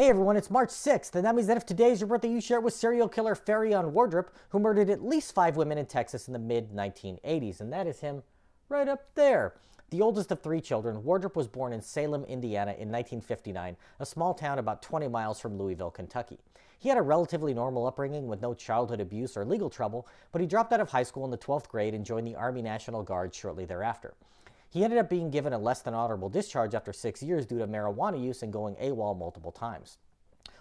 Hey everyone, it's March 6th, and that means that if today is your birthday, you share it with serial killer Faryion Wardrip, who murdered at least 5 women in Texas in the mid-1980s, and that is him right up there. The oldest of 3 children, Wardrip was born in Salem, Indiana in 1959, a small town about 20 miles from Louisville, Kentucky. He had a relatively normal upbringing with no childhood abuse or legal trouble, but he dropped out of high school in the 12th grade and joined the Army National Guard shortly thereafter. He ended up being given a less than honorable discharge after 6 years due to marijuana use and going AWOL multiple times.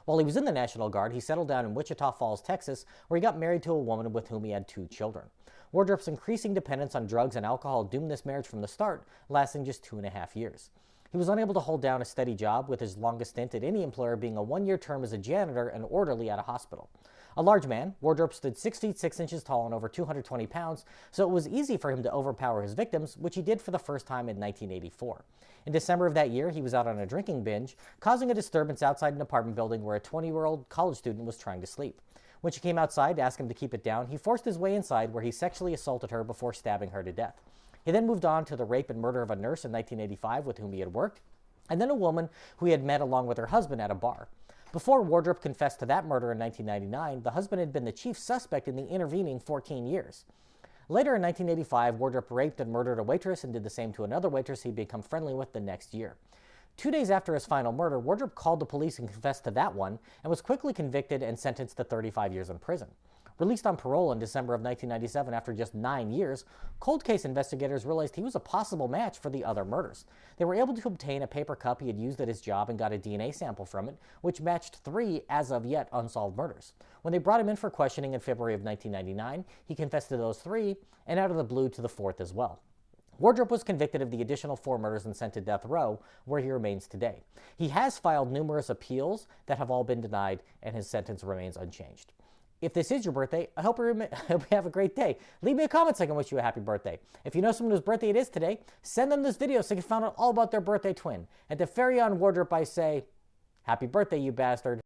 While he was in the National Guard, he settled down in Wichita Falls, Texas, where he got married to a woman with whom he had 2 children. Wardrip's increasing dependence on drugs and alcohol doomed this marriage from the start, lasting just 2.5 years. He was unable to hold down a steady job, with his longest stint at any employer being a 1-year term as a janitor and orderly at a hospital. A large man, Wardrip stood 6 feet 6 inches tall and over 220 pounds, so it was easy for him to overpower his victims, which he did for the first time in 1984. In December of that year, he was out on a drinking binge, causing a disturbance outside an apartment building where a 20-year-old college student was trying to sleep. When she came outside to ask him to keep it down, he forced his way inside where he sexually assaulted her before stabbing her to death. He then moved on to the rape and murder of a nurse in 1985 with whom he had worked, and then a woman who he had met along with her husband at a bar. Before Wardrip confessed to that murder in 1999, the husband had been the chief suspect in the intervening 14 years. Later in 1985, Wardrip raped and murdered a waitress and did the same to another waitress he'd become friendly with the next year. 2 days after his final murder, Wardrip called the police and confessed to that one, and was quickly convicted and sentenced to 35 years in prison. Released on parole in December of 1997 after just 9 years, cold case investigators realized he was a possible match for the other murders. They were able to obtain a paper cup he had used at his job and got a DNA sample from it, which matched 3 as of yet unsolved murders. When they brought him in for questioning in February of 1999, he confessed to those 3, and out of the blue to the 4th as well. Wardrip was convicted of the additional 4 murders and sent to death row, where he remains today. He has filed numerous appeals that have all been denied, and his sentence remains unchanged. If this is your birthday, I hope you have a great day. Leave me a comment so I can wish you a happy birthday. If you know someone whose birthday it is today, send them this video so they can find out all about their birthday twin. And to Faryion Wardrip, I say, happy birthday, you bastard.